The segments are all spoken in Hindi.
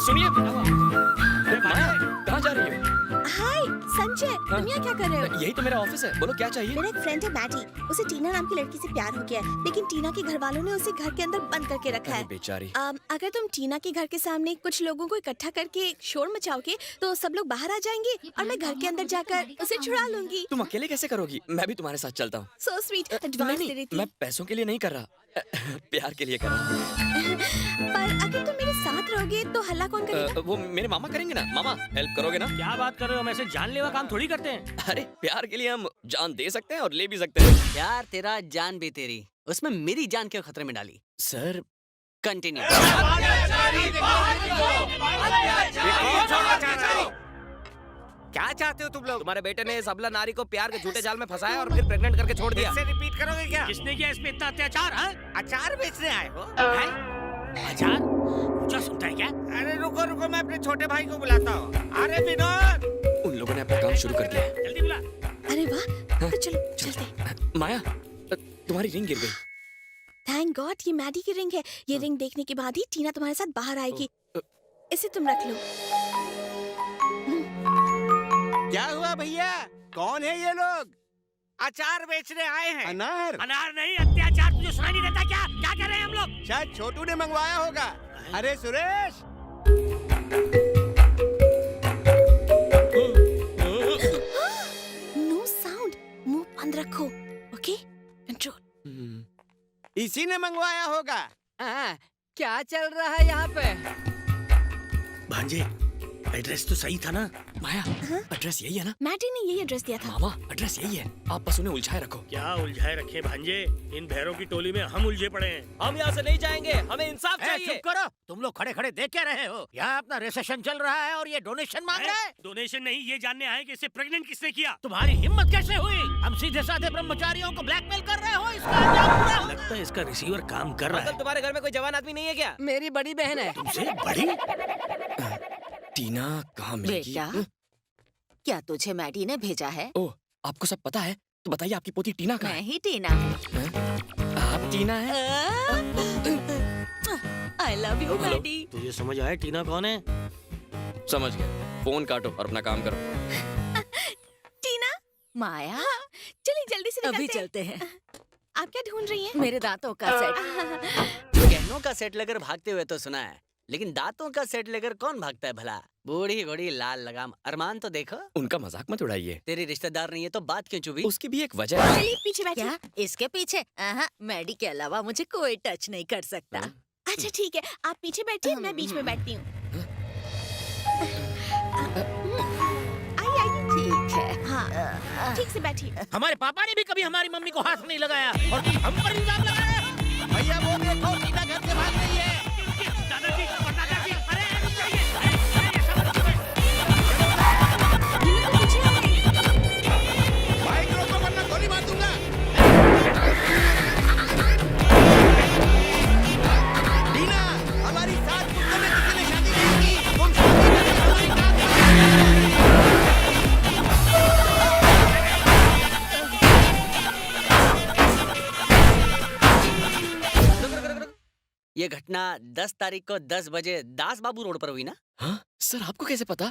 सुनिए। माया, कहाँ जा रही हो? हाय संजय, तुम यहाँ क्या कर रहे हो? यही तो मेरा ऑफिस है, बोलो क्या चाहिए? मेरा एक फ्रेंड है मैडी, उसे टीना नाम की लड़की से प्यार हो गया है, लेकिन टीना के घर वालों ने उसे घर के अंदर बंद करके रखा है। बेचारी। अगर तुम टीना के घर के सामने कुछ लोगों को इकट्ठा करके शोर मचाओगे तो सब लोग बाहर आ जाएंगे और मैं घर के अंदर जाकर उसे छुड़ा लूंगी। तुम अकेले कैसे करोगी? मैं भी तुम्हारे साथ चलता हूँ। सो स्वीट, एडवांस दे रही थी। मैं पैसों के लिए नहीं कर रहा, प्यार के लिए कर रहा हूँ। पर अगर तुम मेरे साथ रहोगे तो हल्ला कौन करेगा? वो मेरे मामा करेंगे ना। मामा हेल्प करोगे ना? क्या बात कर रहे हो? हम ऐसे जानलेवा काम थोड़ी करते हैं। अरे प्यार के लिए हम जान दे सकते हैं और ले भी सकते हैं। यार तेरा जान भी तेरी, उसमें मेरी जान क्यों खतरे में डाली? Sir continue. क्या चाहते हो तुम लोग? तुम्हारे बेटे ने इस अबला नारी को प्यार के झूठे जाल में फंसाया और फिर प्रेग्नेंट करके छोड़ दिया। इससे रिपीट करोगे क्या? किसने किया इस पे इतना अत्याचार? अचार बेचने आए हो? अचार? ऊंचा सुनता है क्या? अरे रुको रुको, मैं अपने छोटे भाई को बुलाता हूँ। अरे विनोद, उन लोगों ने अपना काम शुरू कर दिया है। जल्दी बुला। अरे वाह, तो चलो चलते। माया, तुम्हारी रिंग गिर गई। थैंक गॉड, ये मैडी की रिंग है। ये रिंग देखने के बाद ही टीना तुम्हारे साथ बाहर आएगी। इसे तुम रख लो। क्या हुआ भैया? कौन है ये लोग? अचार बेचने आए हैं। अनार? अनार नहीं, अत्याचार। तुझे सुनाई नहीं देता क्या? क्या कर रहे हैं हम लोग? शायद छोटू ने मंगवाया होगा। अरे सुरेश, नो साउंड, मुंह बंद रखो। Okay, control. इसी ने मंगवाया होगा। क्या चल रहा है यहाँ पे? भांजे, एड्रेस तो सही था ना? माया, एड्रेस यही है ना? मैडी ने यही एड्रेस दिया था। मामा, एड्रेस यही है। आप बस उन्हें उलझाए रखो। क्या उलझाए रखे भांजे? इन भैरों की टोली में हम उलझे पड़े हैं। हम यहाँ से नहीं जाएंगे, हमें इंसाफ चाहिए। चुप करो, तुम लोग खड़े खड़े देख क्या रहे हो? यहाँ अपना रिसेशन चल रहा है और ये डोनेशन मांग रहे हैं। डोनेशन नहीं, ये जानने आए कि इसे प्रेग्नेंट किसने किया। तुम्हारी हिम्मत कैसे हुई? हम सीधे साधे ब्रह्मचारियों को ब्लैकमेल कर रहे हो? इसका अंजाम पूरा। लगता है इसका रिसीवर काम कर रहा अंकल, है। तुम्हारे घर में कोई जवान आदमी नहीं है क्या? मेरी बड़ी बहन है। तुमसे बड़ी? टीना कहाँ मिलेगी? बेटा, क्या तुझे मैडी ने भेजा है? ओह, आपको सब पता है? तो बताइए आपकी पोती टीना कहाँ मैं है? ही टीना हूँ। आप टीना है? I love you hello. Maddy. तुझे समझ आया टीना कौन है? समझ गया। फोन काटो और अपना काम करो। टीना, माया, चलिए जल्दी से अभी निकलते चलते हैं। हैं। आप क्या ढूंढ रही हैं? मेरे दांतों का सेट। गहनों का सेट लेकर भागते हुए तो सुना है, लेकिन दांतों का सेट लेकर कौन भागता है भला? बूढ़ी बूढ़ी लाल लगाम अरमान तो देखो। उनका मजाक मत उड़ाइए। तेरी रिश्तेदार नहीं है तो बात क्यों चुभी? उसकी भी एक वजह है। चलिए पीछे बैठिए। क्या इसके पीछे? मैडी के अलावा मुझे कोई टच नहीं कर सकता। अच्छा ठीक है, आप पीछे बैठिए, मैं बीच में बैठती हूँ। आइए आइए। ठीक है। हाँ, ठीक से बैठिए। हमारे पापा ने भी कभी हमारी मम्मी को हाथ नहीं लगाया और तुम हम पर इल्जाम लगा रहे हो? भैया वो देखो, टीना घर से भाग रही है। दादाजी और दादाजी, अरे रुक जाइए। अरे सब रुक जाइए। ये लोग तो पीछे आ गए। बाइक रोको वरना गोली मार दूंगा। टीना, हमारी सास कुत्ते में किसी ने शादी नहीं की। तुम शादी करके हमारी जान ये घटना 10 तारीख को 10 बजे दास बाबू रोड पर हुई ना? हाँ? सर आपको कैसे पता?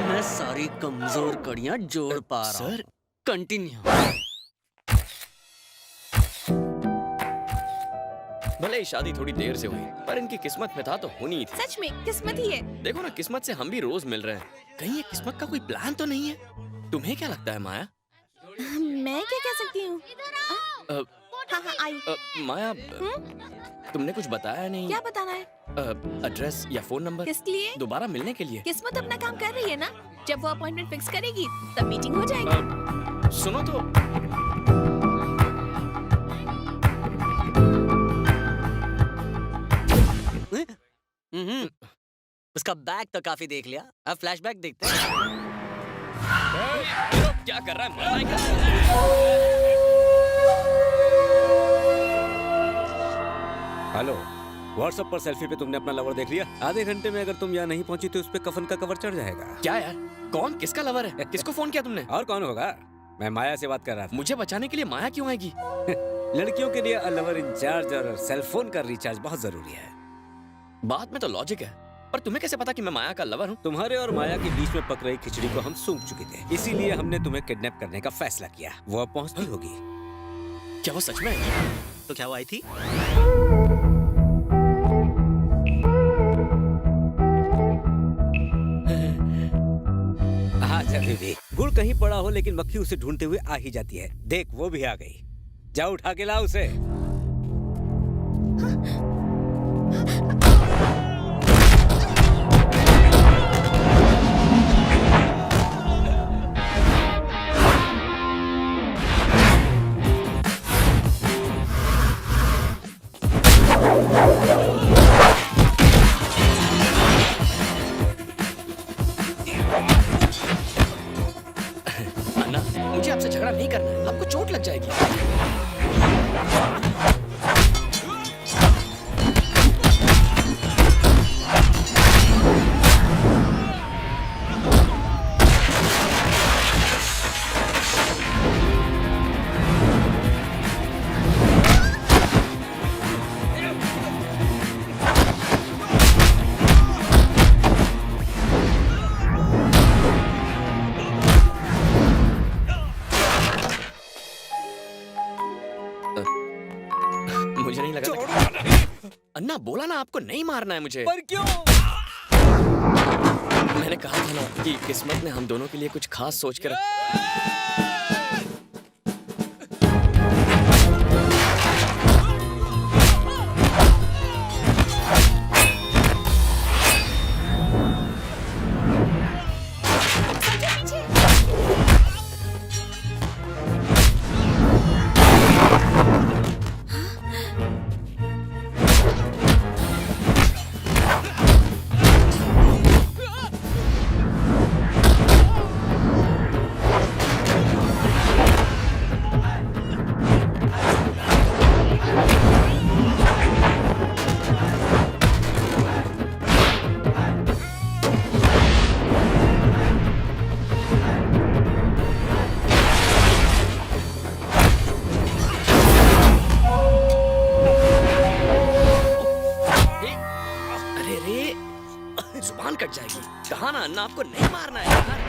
मैं सारी कमजोर कड़ियां जोड़ पा रहा हूँ। Sir continue. भले ही शादी थोड़ी देर से हुई, पर इनकी किस्मत में था तो होनी ही थी। सच में किस्मत ही है। देखो ना, किस्मत से हम भी रोज मिल रहे हैं। कहीं ये किस्मत का कोई प्लान तो नहीं है? तुम्हें क्या लगता है माया? मैं क्या कह सकती हूँ? अ, हाँ हाँ आई। माया, तुमने कुछ बताया नहीं। क्या बताना है? एड्रेस या फोन नंबर? किसके लिए? दोबारा मिलने के लिए। किस्मत अपना काम कर रही है ना। जब वो अपॉइंटमेंट फिक्स करेगी तब मीटिंग हो जाएगी। सुनो तो, उसका बैग तो काफी देख लिया, अब फ्लैशबैक देखते हैं। क्या कर रहा है? मरना है क्या? हेलो, व्हाट्सएप पर सेल्फी पे तुमने अपना लवर देख लिया? आधे घंटे में अगर तुम यहाँ नहीं पहुंची तो उस पे कफन का कवर चढ़ जाएगा। क्या यार? कौन? किसका लवर है? किसको फोन किया तुमने? और कौन होगा? मैं माया से बात कर रहा था। मुझे बचाने के लिए माया क्यों आएगी? लड़कियों के लिए लवर इंचार्ज और सेल फोन का रिचार्ज बहुत जरूरी है। बात में तो लॉजिक है, पर तुम्हें कैसे पता कि मैं माया का लवर हूँ? तुम्हारे और माया के बीच में पक रही खिचड़ी को हम सूंघ चुके थे, इसीलिए हमने तुम्हें किडनैप करने का फैसला किया। वो अब पहुंचती होगी। क्या वो सच में? तो क्या वो आई थी? हाँ भी गुड़ कहीं पड़ा हो लेकिन मक्खी उसे ढूंढते हुए आ ही जाती है। देख वो भी आ गई। जाओ उठा के लाओ उसे। अन्ना, मुझे आपसे झगड़ा नहीं करना है, आपको चोट लग जाएगी। मुझे नहीं लगा था। अन्ना बोला ना आपको नहीं मारना है मुझे। पर क्यों? मैंने कहा था ना कि किस्मत ने हम दोनों के लिए कुछ खास सोच कर अरे रे, जुबान कट जाएगी। कहा ना अन्ना आपको नहीं मारना है यार।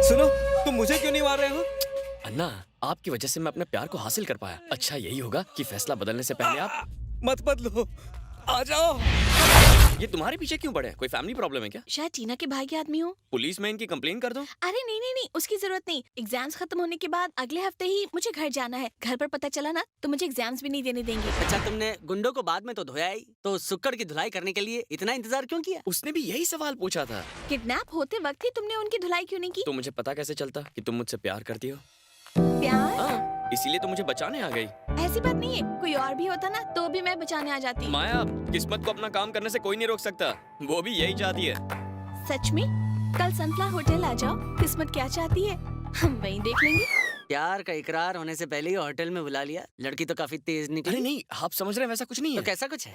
सुनो, तुम मुझे क्यों नहीं मार रहे हो? अन्ना, आपकी वजह से मैं अपने प्यार को हासिल कर पाया। अच्छा यही होगा कि फैसला बदलने से पहले आप मत बदलो, आ जाओ। ये तुम्हारे पीछे क्यों पड़े हैं? कोई फैमिली प्रॉब्लम है क्या? शायद टीना के भाई के आदमी हो। पुलिस में इनकी कंप्लेन कर दो। अरे नहीं नहीं नहीं, उसकी जरूरत नहीं। एग्जाम्स खत्म होने के बाद अगले हफ्ते ही मुझे घर जाना है। घर पर पता चला ना तो मुझे एग्जाम्स भी नहीं देने देंगे। अच्छा तुमने गुंडों को बाद में तो धोया ही, तो सुक्कड़ की धुलाई करने के लिए इतना इंतजार क्यों किया? उसने भी यही सवाल पूछा था। किडनैप होते वक्त ही तुमने उनकी धुलाई क्यों नहीं की? तो मुझे पता कैसे चलता कि तुम मुझसे प्यार करती हो? प्यार? हाँ, इसीलिए तो मुझे बचाने आ गई। ऐसी बात नहीं है, कोई और भी होता ना तो भी मैं बचाने आ जाती। माया, किस्मत को अपना काम करने से कोई नहीं रोक सकता। वो भी यही चाहती है। सच में? कल सनफ्लावर होटल आ जाओ, किस्मत क्या चाहती है हम वहीं देख लेंगे। प्यार का इकरार होने से पहले ही होटल में बुला लिया। लड़की तो काफी तेज अरे निकली। नहीं, आप समझ रहे हैं वैसा कुछ नहीं तो है। कैसा कुछ है?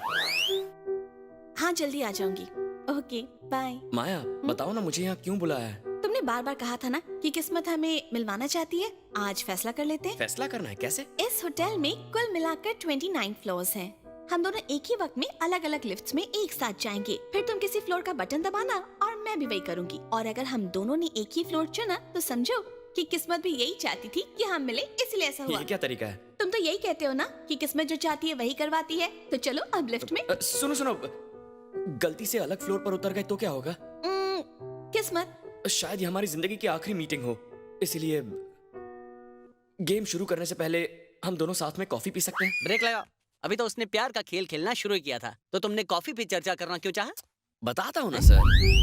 हाँ जल्दी आ जाऊंगी। Okay bye. माया, बताओ ना मुझे यहाँ क्यों बुलाया है? तुमने बार बार कहा था ना कि किस्मत हमें मिलवाना चाहती है। आज फैसला कर लेते हैं। फैसला करना है? कैसे? इस होटल में कुल मिलाकर 29 फ्लोर्स हैं। हम दोनों एक ही वक्त में अलग अलग लिफ्ट्स में एक साथ जाएंगे। फिर तुम किसी फ्लोर का बटन दबाना और मैं भी वही करूंगी। और अगर हम दोनों ने एक ही फ्लोर चुना तो समझो कि किस्मत भी यही चाहती थी कि हम मिले, इसलिए ऐसा हुआ। ये क्या तरीका है? तुम तो यही कहते हो ना कि किस्मत जो चाहती है वही करवाती है। तो चलो अब लिफ्ट में। सुनो सुनो, गलती से अलग फ्लोर पर उतर गए तो क्या होगा? किस्मत, शायद ये हमारी जिंदगी की आखिरी मीटिंग हो, इसलिए गेम शुरू करने से पहले हम दोनों साथ में कॉफी पी सकते हैं? ब्रेक लगाओ। अभी तो उसने प्यार का खेल खेलना शुरू किया था, तो तुमने कॉफी पे चर्चा करना क्यों चाहा? बताता हूँ ना सर।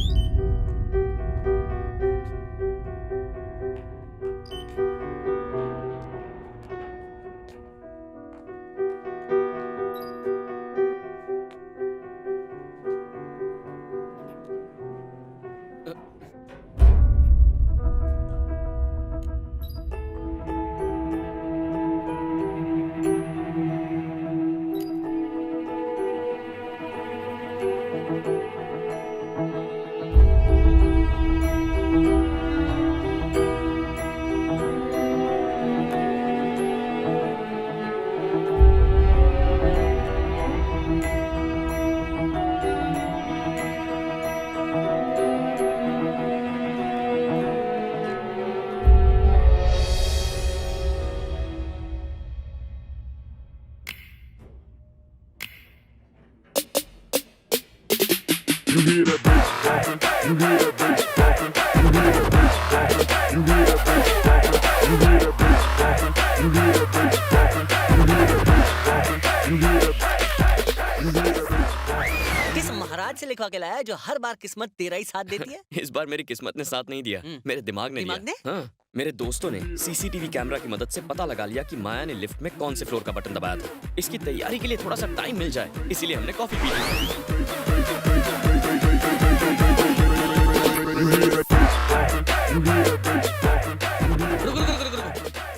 लिखवा के लाया है जो हर बार किस्मत तेरा ही साथ देती है? इस बार मेरी किस्मत ने साथ नहीं दिया, मेरे दिमाग ने दिमाग दिया। हाँ, मेरे दोस्तों ने सीसीटीवी कैमरा की मदद से पता लगा लिया कि माया ने लिफ्ट में कौन से फ्लोर का बटन दबाया था। इसकी तैयारी के लिए थोड़ा सा टाइम मिल जाए, इसीलिए हमने कॉफी पी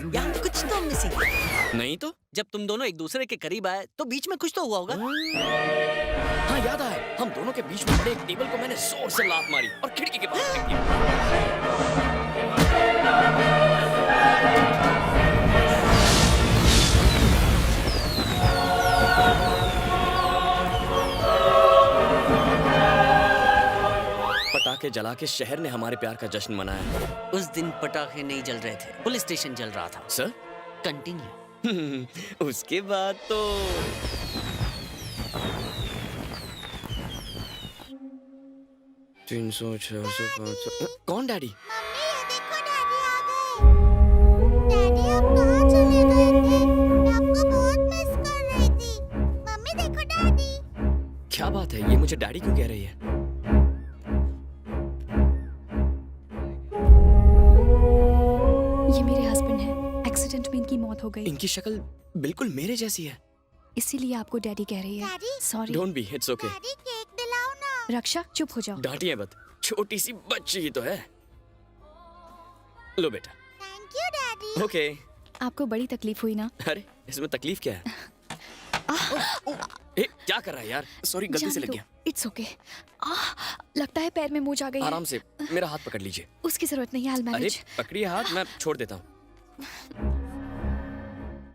यहाँ कुछ तो मिसिंग है। ली। नहीं तो जब तुम दोनों एक दूसरे के करीब आए तो बीच में कुछ तो हुआ होगा। हाँ याद आया, हम दोनों के बीच में खड़े एक टेबल को मैंने जोर से लात मारी और खिड़की के पास फेंक दिया। पटाखे जला के शहर ने हमारे प्यार का जश्न मनाया। उस दिन पटाखे नहीं जल रहे थे, पुलिस स्टेशन जल रहा था। Sir continue. उसके बाद तो तीन सौ 600 500। कौन डैडी? डैडी आप कहाँ चले गए थे? मैं आपको बहुत मिस कर रही थी। मम्मी देखो डैडी। क्या बात है, ये मुझे डैडी क्यों कह रही है? ये मेरे हस्बैंड हैं। एक्सीडेंट में इनकी मौत हो गई, इनकी शक्ल बिल्कुल मेरे जैसी है। इसीलिए आपको डैडी कह रही है। Daddy sorry. Don't be, it's okay. Daddy cake दिलाओ ना। रक्षा चुप हो जाओ। डांटिए मत, छोटी सी बच्ची ही तो है। लो बेटा। Thank you daddy. ओके। आपको बड़ी तकलीफ हुई ना? अरे इसमें तकलीफ क्या है? ए, क्या कर रहा है यार? सॉरी, गलती से लग गया। It's okay. लगता है पैर में मोच आ गई है। आराम से, मेरा हाथ पकड़ लीजिए। उसकी जरूरत नहीं है, I'll अरे manage। पकड़िए हाथ, मैं छोड़ देता हूँ।